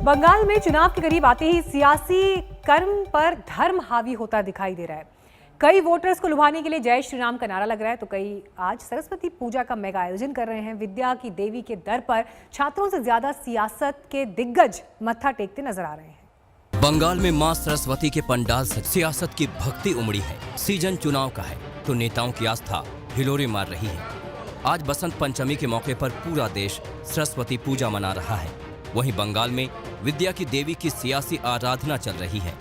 बंगाल में चुनाव के करीब आते ही सियासी कर्म पर धर्म हावी होता दिखाई दे रहा है। कई वोटर्स को लुभाने के लिए जय श्री राम का नारा लग रहा है, तो कई आज सरस्वती पूजा का मेगा आयोजन कर रहे हैं। विद्या की देवी के दर पर छात्रों से ज्यादा सियासत के दिग्गज मत्था टेकते नजर आ रहे हैं। बंगाल में मां सरस्वती के पंडाल से सियासत की भक्ति उमड़ी है। सीजन चुनाव का है तो नेताओं की आस्था हिलोरे मार रही है। आज बसंत पंचमी के मौके पर पूरा देश सरस्वती पूजा मना रहा है। वहीं बंगाल में विद्या की देवी की सियासी आराधना चल रही है।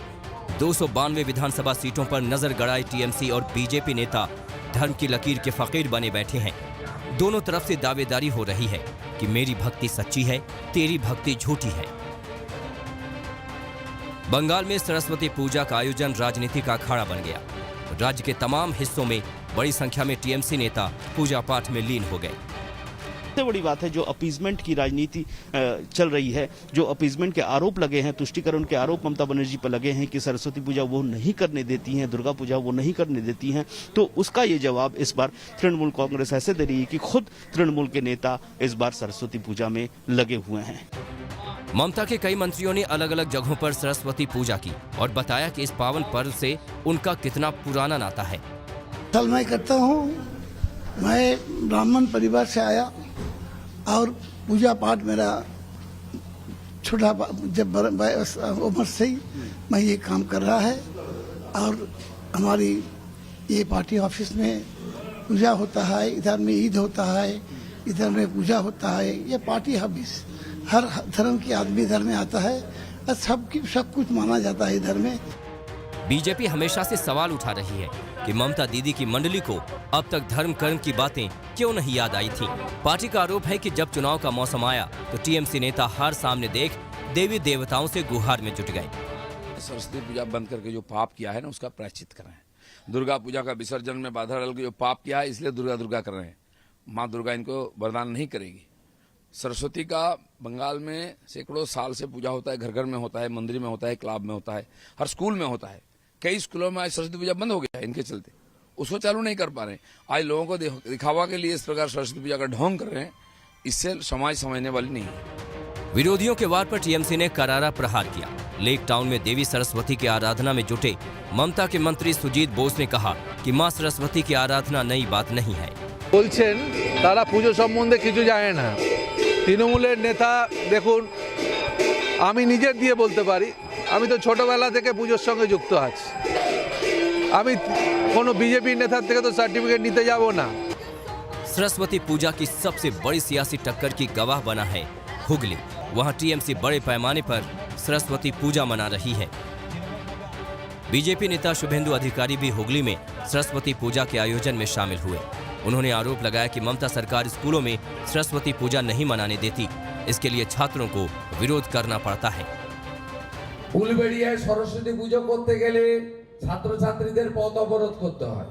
292 विधानसभा सीटों पर नजर गड़ाए टीएमसी और बीजेपी नेता धर्म की लकीर के फकीर बने बैठे हैं। दोनों तरफ से दावेदारी हो रही है कि मेरी भक्ति सच्ची है, तेरी भक्ति झूठी है। बंगाल में सरस्वती पूजा का आयोजन राजनीति का अखाड़ा बन गया। राज्य के तमाम हिस्सों में बड़ी संख्या में टीएमसी नेता पूजा पाठ में लीन हो गए। सबसे बड़ी बात है जो अपीजमेंट की राजनीति चल रही है, जो अपीजमेंट के आरोप लगे हैं, तुष्टीकरण के आरोप ममता बनर्जी पर लगे हैं कि सरस्वती पूजा वो नहीं करने देती हैं, दुर्गा पूजा वो नहीं करने देती हैं, तो उसका ये जवाब इस बार तृणमूल कांग्रेस ऐसे दे रही है कि खुद तृणमूल के नेता इस बार सरस्वती पूजा में लगे हुए हैं। ममता के कई मंत्रियों ने अलग अलग जगहों पर सरस्वती पूजा की और बताया कि इस पावन पर्व से उनका कितना पुराना नाता है। कल मैं करता हूँ, मैं ब्राह्मण परिवार से आया और पूजा पाठ मेरा छोटा जब उम्र से ही मैं ये काम कर रहा है। और हमारी ये पार्टी ऑफिस में पूजा होता है, इधर में ईद होता है, इधर में पूजा होता है। ये पार्टी ऑफिस हर धर्म के आदमी इधर में आता है और सब कुछ माना जाता है इधर में। बीजेपी हमेशा से सवाल उठा रही है कि ममता दीदी की मंडली को अब तक धर्म कर्म की बातें क्यों नहीं याद आई थी। पार्टी का आरोप है कि जब चुनाव का मौसम आया तो टीएमसी नेता हार सामने देख देवी देवताओं से गुहार में जुट गए। सरस्वती पूजा बंद करके जो पाप किया है ना, उसका प्रायश्चित कर रहे हैं। दुर्गा पूजा का विसर्जन में बाधा डाल के जो पाप किया है, इसलिए दुर्गा कर रहे हैं। माँ दुर्गा इनको वरदान नहीं करेगी। सरस्वती का बंगाल में सैकड़ों साल से पूजा होता है, घर घर में होता है, मंदिर में होता है, क्लब में होता है, हर स्कूल में होता है। कई स्कूलों में आज सरस्वती पूजा बंद हो गया है इनके चलते, उसको चालू नहीं कर पा रहे। आज लोगों को दिखावा के लिए इस प्रकार सरस्वती पूजा का ढोंग कर रहे हैं, इससे समाज समझने वाली नहीं है। विरोधियों के वार पर टीएमसी ने करारा प्रहार किया। लेक टाउन में देवी सरस्वती की आराधना में जुटे ममता के मंत्री सुजीत बोस ने कहा कि मां सरस्वती की आराधना नई बात नहीं है। বলছেন তারা পুজো সম্বন্ধে কিছু জানে না। তৃণমূলের নেতা দেখুন, আমি নিজের দিয়ে বলতে পারি, আমি তো ছোটবেলা থেকে পুজোর সঙ্গে যুক্ত আছি। আমি কোনো বিজেপি নেতার থেকে তো সার্টিফিকেট নিতে যাব না। सरस्वती पूजा की सबसे बड़ी सियासी टक्कर की गवाह बना है हुगली। वहां टीएमसी बड़े पैमाने पर सरस्वती पूजा मना रही है। बीजेपी नेता शुभेंदु अधिकारी भी हुगली में सरस्वती पूजा के आयोजन में शामिल हुए। उन्होंने आरोप लगाया कि ममता सरकार स्कूलों में सरस्वती पूजा नहीं मनाने देती, इसके लिए छात्रों को विरोध करना पड़ता है। ফুলবেড়িয়ায় সরস্বতী পুজো করতে গেলে ছাত্রছাত্রীদের পথ অবরোধ করতে হয়।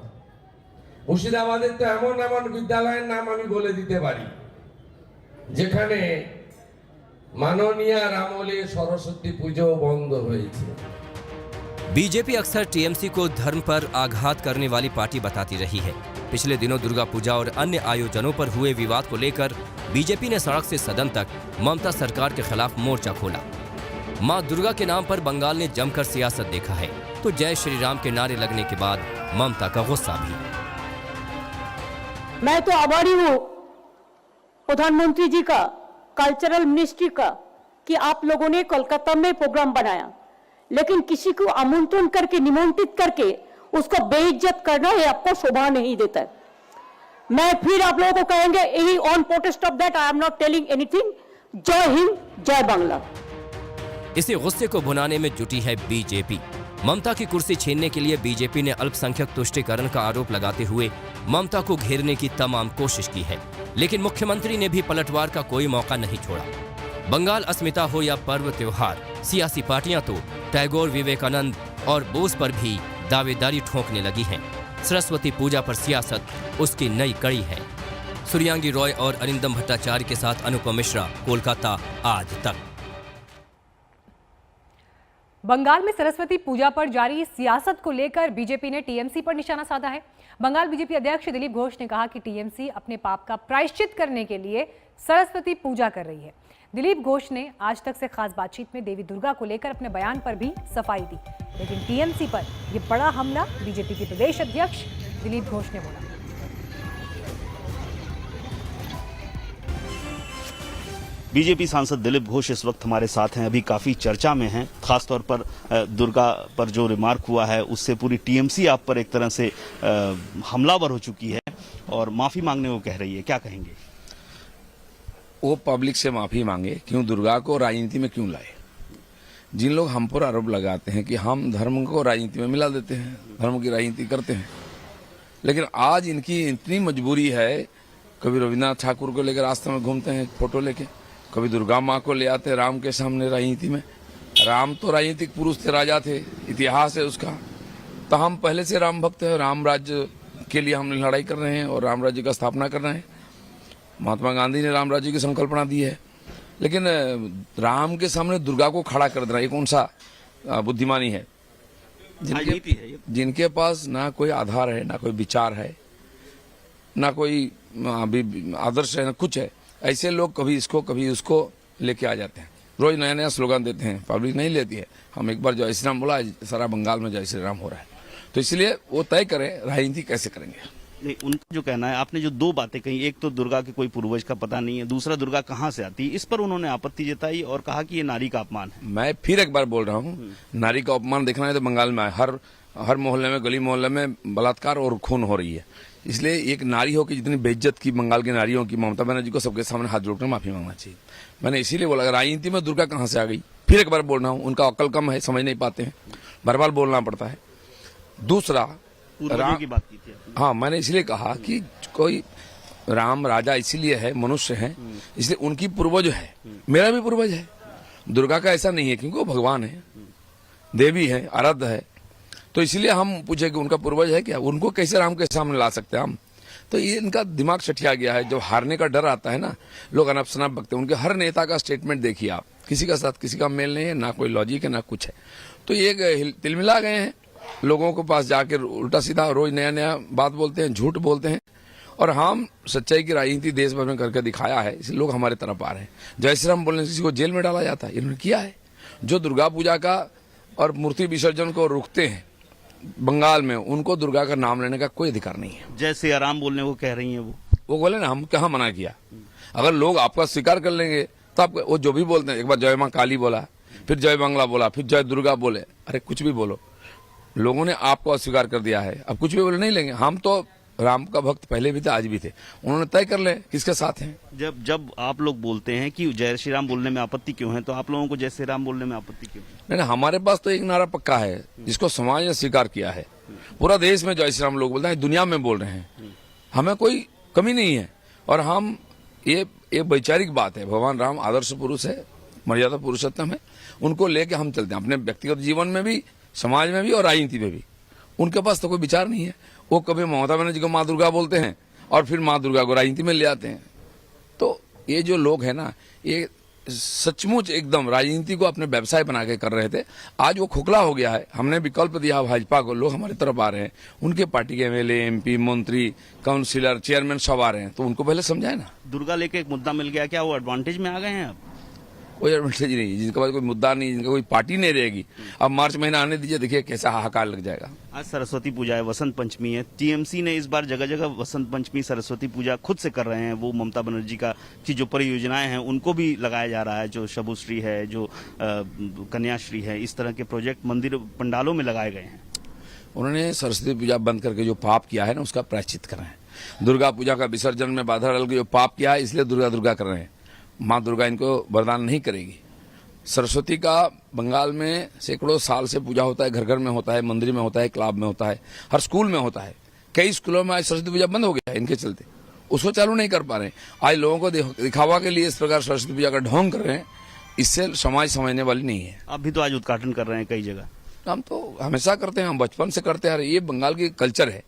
মুর্শিদাবাদের তো এমন এমন বিদ্যালয়ের নাম আমি বলে দিতে পারি যেখানে মাননীয়ার আমলে সরস্বতী পুজো বন্ধ হয়েছে। बीजेपी अक्सर टीएमसी को धर्म पर आघात करने वाली पार्टी बताती रही है। पिछले दिनों दुर्गा पूजा और अन्य आयोजनों पर हुए विवाद को लेकर बीजेपी ने सड़क से सदन तक ममता सरकार के खिलाफ मोर्चा खोला। मां दुर्गा के नाम पर बंगाल ने जमकर सियासत देखा है, तो जय श्री राम के नारे लगने के बाद ममता का गुस्सा भी। मैं तो आभारी हूँ प्रधानमंत्री जी का, कल्चरल मिनिस्ट्री का, कि आप लोगों ने कोलकाता में प्रोग्राम बनाया, लेकिन किसी को आमंत्रण करके, निमंत्रित करके उसको बेइज्जत करना ये आपको शोभा नहीं देता है। मैं फिर आप लोगों को कहेंगे, यही on protest of that I am not telling anything. जय हिंद, जय बांग्ला। इसी गुस्से को भुनाने में जुटी है बीजेपी। ममता की कुर्सी छीनने के लिए बीजेपी ने अल्पसंख्यक तुष्टीकरण का आरोप लगाते हुए ममता को घेरने की तमाम कोशिश की है, लेकिन मुख्यमंत्री ने भी पलटवार का कोई मौका नहीं छोड़ा। बंगाल अस्मिता हो या पर्व त्योहार, सियासी पार्टियां तो टैगोर, विवेकानंद और बोस पर भी दावेदारी ठोंकने लगी हैं। सरस्वती पूजा पर सियासत उसकी नई कड़ी है। सूर्यांगी रॉय और अरिंदम भट्टाचार्य के साथ अनुपम मिश्रा, कोलकाता आज तक। बंगाल में सरस्वती पूजा पर जारी सियासत को लेकर बीजेपी ने टीएमसी पर निशाना साधा है। बंगाल बीजेपी अध्यक्ष दिलीप घोष ने कहा कि टीएमसी अपने पाप का प्रायश्चित करने के लिए सरस्वती पूजा कर रही है। दिलीप घोष ने आज तक से खास बातचीत में देवी दुर्गा को लेकर अपने बयान पर भी सफाई दी, लेकिन टीएमसी पर यह बड़ा हमला बीजेपी के प्रदेश अध्यक्ष दिलीप घोष ने बोला। बीजेपी सांसद दिलीप घोष इस वक्त हमारे साथ हैं, अभी काफी चर्चा में हैं, खासतौर पर दुर्गा पर जो रिमार्क हुआ है उससे पूरी टीएमसी आप पर एक तरह से हमलावर हो चुकी है और माफी मांगने को कह रही है, क्या कहेंगे? वो पब्लिक से माफी मांगे, क्यों दुर्गा को राजनीति में क्यों लाए? जिन लोग हम पर आरोप लगाते हैं कि हम धर्म को राजनीति में मिला देते हैं, धर्म की राजनीति करते हैं, लेकिन आज इनकी इतनी मजबूरी है, कभी रविन्द्रनाथ ठाकुर को लेकर रास्ते में घूमते हैं फोटो लेके, कभी दुर्गा माँ को ले आते राम के सामने राजनीति में। राम तो राजनीतिक पुरुष थे, राजा थे, इतिहास है उसका, तो हम पहले से राम भक्त हैं, राम राज्य के लिए हम लड़ाई कर रहे हैं और राम राज्य का स्थापना कर रहे हैं। महात्मा गांधी ने राम राज्य की संकल्पना दी है, लेकिन राम के सामने दुर्गा को खड़ा कर देना ये कौन सा बुद्धिमानी है? जिनके पास ना कोई आधार है, ना कोई विचार है, ना कोई आदर्श है, ना कुछ है, ऐसे लोग कभी इसको कभी उसको लेके आ जाते हैं। रोज नया नया स्लोगन देते हैं, पब्लिक नहीं लेती है। हम एक बार जय श्री राम बोला, सारा बंगाल में जय श्री राम हो रहा है, तो इसलिए वो तय करें राजनीति कैसे करेंगे। नहीं, उनका जो कहना है, आपने जो दो बातें कही, एक तो दुर्गा के कोई पूर्वज का पता नहीं है, दूसरा दुर्गा कहाँ से आती है, इस पर उन्होंने आपत्ति जताई और कहा कि ये नारी का अपमान है। मैं फिर एक बार बोल रहा हूँ, नारी का अपमान देखना है तो बंगाल में हर मोहल्ले में, गली मोहल्ले में बलात्कार और खून हो रही है। इसलिए एक नारी हो कि जितनी बेइज्जत की बंगाल की नारियों की, ममता बनर्जी को सबके सामने हाथ जोड़कर माफी मांगना चाहिए। मैंने इसीलिए बोला राजनीति में दुर्गा कहाँ से आ गई। फिर एक बार बोल रहा हूँ, उनका अक्ल कम है, समझ नहीं पाते हैं, बार बार बोलना पड़ता है। दूसरा की बात की थी। हाँ, मैंने इसलिए कहा कि कोई राम राजा इसीलिए है, मनुष्य है, इसलिए उनकी पूर्वज है, मेरा भी पूर्वज है। दुर्गा का ऐसा नहीं है, क्योंकि वो भगवान है, देवी है, आराध्य है, तो इसलिए हम पूछे कि उनका पूर्वज है क्या, उनको कैसे राम के सामने ला सकते हैं हम? तो ये इनका दिमाग सठिया गया है। जब हारने का डर आता है ना, लोग अनप शनप बकते हैं। उनके हर नेता का स्टेटमेंट देखिए आप, किसी का साथ किसी का मेल नहीं है, ना कोई लॉजिक है, ना कुछ है। तो ये तिलमिला गए हैं, लोगों के पास जाकर उल्टा सीधा रोज नया नया बात बोलते हैं, झूठ बोलते हैं, और हम सच्चाई की राजनीति देश भर में करके दिखाया है, इसलिए लोग हमारे तरफ आ रहे हैं। जय श्री राम बोलने से किसी को जेल में डाला जाता है, इन्होंने किया है। जो दुर्गा पूजा का और मूर्ति विसर्जन को रोकते हैं बंगाल में, उनको दुर्गा का नाम लेने का कोई अधिकार नहीं है। जय श्री राम बोलने को कह रही हैं वो बोले ना, हम कहाँ मना किया? अगर लोग आपका स्वीकार कर लेंगे तो आप वो जो भी बोलते हैं, एक बार जय माँ काली बोला, फिर जय बांग्ला बोला, फिर जय दुर्गा बोले, अरे कुछ भी बोलो, लोगों ने आपको अस्वीकार कर दिया है, अब कुछ भी बोले नहीं लेंगे। हम तो राम का भक्त पहले भी थे, आज भी थे, उन्होंने तय कर ले किसके साथ हैं। जब आप लोग बोलते हैं कि जय श्री राम बोलने में आपत्ति क्यों है, तो आप लोगों को जय श्री राम बोलने में आपत्ति क्यों है? नहीं, हमारे पास तो एक नारा पक्का है जिसको समाज ने स्वीकार किया है। पूरा देश में जय श्री राम लोग बोलते हैं, दुनिया में बोल रहे हैं, हमें कोई कमी नहीं है। और हम ये वैचारिक बात है, भगवान राम आदर्श पुरुष है, मर्यादा पुरुषोत्तम है, उनको लेके हम चलते हैं अपने व्यक्तिगत जीवन में भी, समाज में भी और राजनीति में भी। उनके पास तो कोई विचार नहीं है। वो कभी ममता बनर्जी को माँ दुर्गा बोलते हैं और फिर माँ दुर्गा को राजनीति में ले आते हैं। तो ये जो लोग हैं ना, ये सचमुच एकदम राजनीति को अपने व्यवसाय बना के कर रहे थे, आज वो खोखला हो गया है। हमने विकल्प दिया भाजपा को, लोग हमारी तरफ आ रहे हैं, उनके पार्टी के एमएलए, एमपी, मंत्री, काउंसिलर, चेयरमैन सब आ रहे हैं, तो उनको पहले समझाए ना। दुर्गा लेके एक मुद्दा मिल गया, क्या वो एडवांटेज में आ गए हैं? अब कोई एडवांटेज नहीं, जिनके पास कोई मुद्दा नहीं, जिनका कोई पार्टी नहीं रहेगी। अब मार्च महीना आने दीजिए, देखिए कैसा हाहाकार लग जाएगा। आज सरस्वती पूजा है, वसंत पंचमी है, टीएमसी ने इस बार जगह जगह वसंत पंचमी, सरस्वती पूजा खुद से कर रहे हैं। वो ममता बनर्जी की जो परियोजनाएं हैं उनको भी लगाया जा रहा है, जो शबुश्री है, जो कन्याश्री है, इस तरह के प्रोजेक्ट मंदिर पंडालों में लगाए गए हैं। उन्होंने सरस्वती पूजा बंद करके जो पाप किया है ना, उसका प्रायश्चित कर रहे हैं। दुर्गा पूजा का विसर्जन में बाधा डाल के जो पाप किया है, इसलिए दुर्गा कर रहे हैं। माँ दुर्गा इनको वरदान नहीं करेगी। सरस्वती का बंगाल में सैकड़ों साल से पूजा होता है, घर घर में होता है, मंदिर में होता है, क्लब में होता है, हर स्कूल में होता है। कई स्कूलों में आज सरस्वती पूजा बंद हो गया है इनके चलते, उसको चालू नहीं कर पा रहे हैं। आज लोगों को दिखावा के लिए इस प्रकार सरस्वती पूजा का ढोंग कर रहे हैं, इससे समाज समझने वाली नहीं है। आप भी तो आज उद्घाटन कर रहे हैं कई जगह। हम तो हमेशा करते हैं, हम बचपन से करते आ रहे हैं। ये बंगाल की कल्चर है,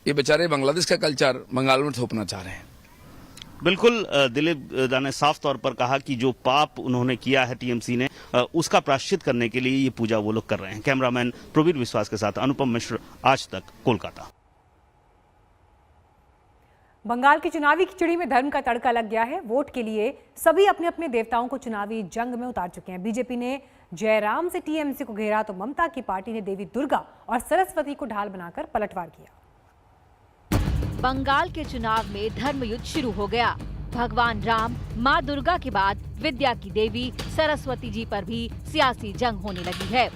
ये बेचारे बांग्लादेश का कल्चर बंगाल में थोपना चाह रहे हैं। बिल्कुल, दिलीप दा ने साफ तौर पर कहा कि जो पाप उन्होंने किया है टीएमसी ने, उसका प्रायश्चित करने के लिए ये पूजा वो लोग कर रहे हैं। कैमरामैन प्रवीर विश्वास के साथ अनुपम मिश्र, आज तक, कोलकाता। बंगाल की चुनावी खिचड़ी में धर्म का तड़का लग गया है। वोट के लिए सभी अपने अपने देवताओं को चुनावी जंग में उतार चुके हैं। बीजेपी ने जयराम से टीएमसी को घेरा तो ममता की पार्टी ने देवी दुर्गा और सरस्वती को ढाल बनाकर पलटवार किया। बंगाल के चुनाव में धर्म युद्ध शुरू हो गया। भगवान राम, मां दुर्गा के बाद विद्या की देवी सरस्वती जी पर भी सियासी जंग होने लगी है।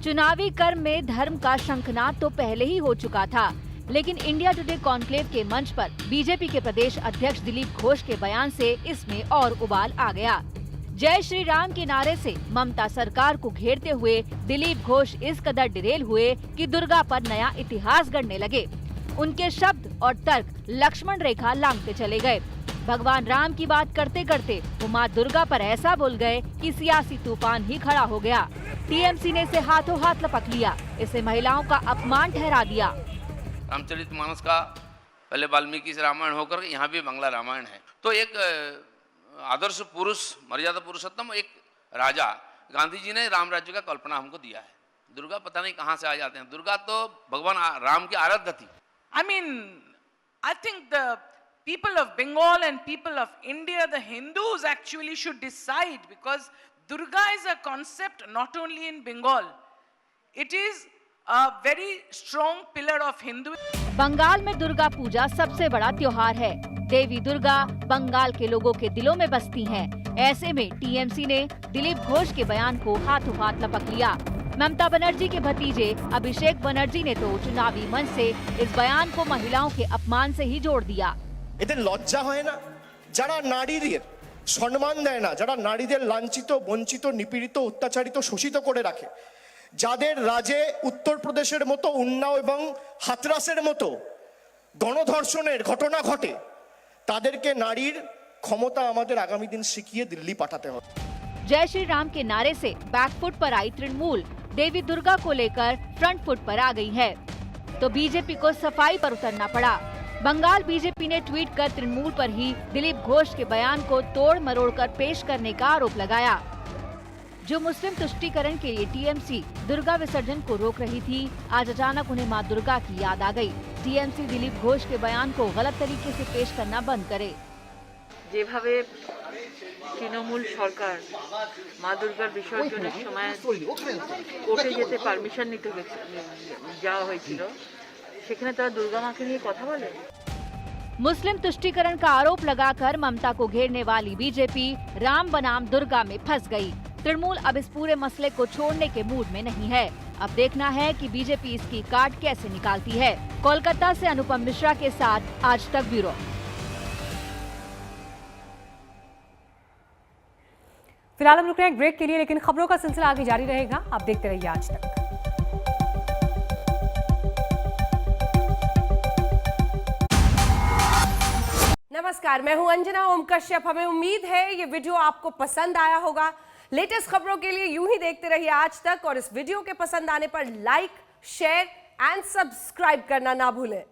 चुनावी कर्म में धर्म का शंखनाद तो पहले ही हो चुका था, लेकिन इंडिया टुडे कॉन्क्लेव के मंच पर बीजेपी के प्रदेश अध्यक्ष दिलीप घोष के बयान से इसमें और उबाल आ गया। जय श्री राम के नारे से ममता सरकार को घेरते हुए दिलीप घोष इस कदर डिरेल हुए कि दुर्गा पर नया इतिहास गढ़ने लगे। उनके शब्द और तर्क लक्ष्मण रेखा लांघते चले गए। भगवान राम की बात करते करते वो मां दुर्गा पर ऐसा बोल गए कि सियासी तूफान ही खड़ा हो गया। टीएमसी ने इसे हाथों हाथ लपक लिया, इसे महिलाओं का अपमान ठहरा दिया। रामचरितमानस का पहले वाल्मीकि से रामायण होकर यहाँ भी बांग्ला रामायण है। तो एक आदर्श पुरुष, मर्यादा पुरुषोत्तम एक राजा गांधी जी ने राम राज्य का कल्पना हमको दिया है। दुर्गा पता नहीं कहाँ से आ जाते हैं। दुर्गा तो भगवान राम की आराध्य थी। I mean, I think the people of Bengal and people of India, the Hindus actually should decide, because Durga is a concept not only in Bengal, it is a very strong pillar of Hindu. Bengal में दुर्गा पूजा सबसे बड़ा त्योहार है। देवी दुर्गा बंगाल के लोगों के दिलों में बसती हैं। ऐसे में टीएमसी ने दिलीप घोष के बयान को हाथों हाथ लपक लिया। ममता बनर्जी के भतीजे अभिषेक बनर्जी ने तो चुनावी मंच से इस बयान को महिलाओं के अपमान से ही जोड़ दिया। এদের লজ্জা হয় না? যারা নারীদের সম্মান দেয় না, যারা নারীদের লাঞ্ছিত, বঞ্চিত, নিপীড়িত, অত্যাচারিত, শোষিত করে রাখে, যাদের রাজ্যে উত্তরপ্রদেশের মতো উন্নাও এবং হাতরাসের মতো গণধর্ষণের ঘটনা ঘটে, তাদেরকে নারীর ক্ষমতা আমাদের আগামী দিন শিখিয়ে দিল্লি পাঠাতে হবে। जय श्री राम के नारे से बैकफुट पर आई तृणमूल देवी दुर्गा को लेकर फ्रंट फुट पर आ गई है, तो बीजेपी को सफाई पर उतरना पड़ा। बंगाल बीजेपी ने ट्वीट कर तृणमूल पर ही दिलीप घोष के बयान को तोड़ मरोड़ कर पेश करने का आरोप लगाया। जो मुस्लिम तुष्टीकरण के लिए टीएमसी दुर्गा विसर्जन को रोक रही थी, आज अचानक उन्हें मां दुर्गा की याद आ गई। टीएमसी दिलीप घोष के बयान को गलत तरीके से पेश करना बंद करे। যেভাবে তৃণমূল সরকার মা দুর্গার বিসর্জনের সময় কোর্টে যেতে পারমিশন নিতে যাওয়া হয়েছিল, সেখানে তারা দুর্গা মাকে নিয়ে কথা বলে। मुस्लिम तुष्टीकरण का आरोप लगाकर ममता को घेरने वाली बीजेपी राम बनाम दुर्गा में फंस गई। तृणमूल अब इस पूरे मसले को छोड़ने के मूड में नहीं है। अब देखना है कि बीजेपी इसकी काट कैसे निकालती है। कोलकाता से अनुपम मिश्रा के साथ आज तक ब्यूरो। फिलहाल हम रुक रहे हैं ब्रेक के लिए, लेकिन खबरों का सिलसिला आगे जारी रहेगा। आप देखते रहिए आज तक। नमस्कार, मैं हूं अंजना ओम कश्यप। हमें उम्मीद है ये वीडियो आपको पसंद आया होगा। लेटेस्ट खबरों के लिए यूं ही देखते रहिए आज तक, और इस वीडियो के पसंद आने पर लाइक, शेयर एंड सब्सक्राइब करना ना भूलें।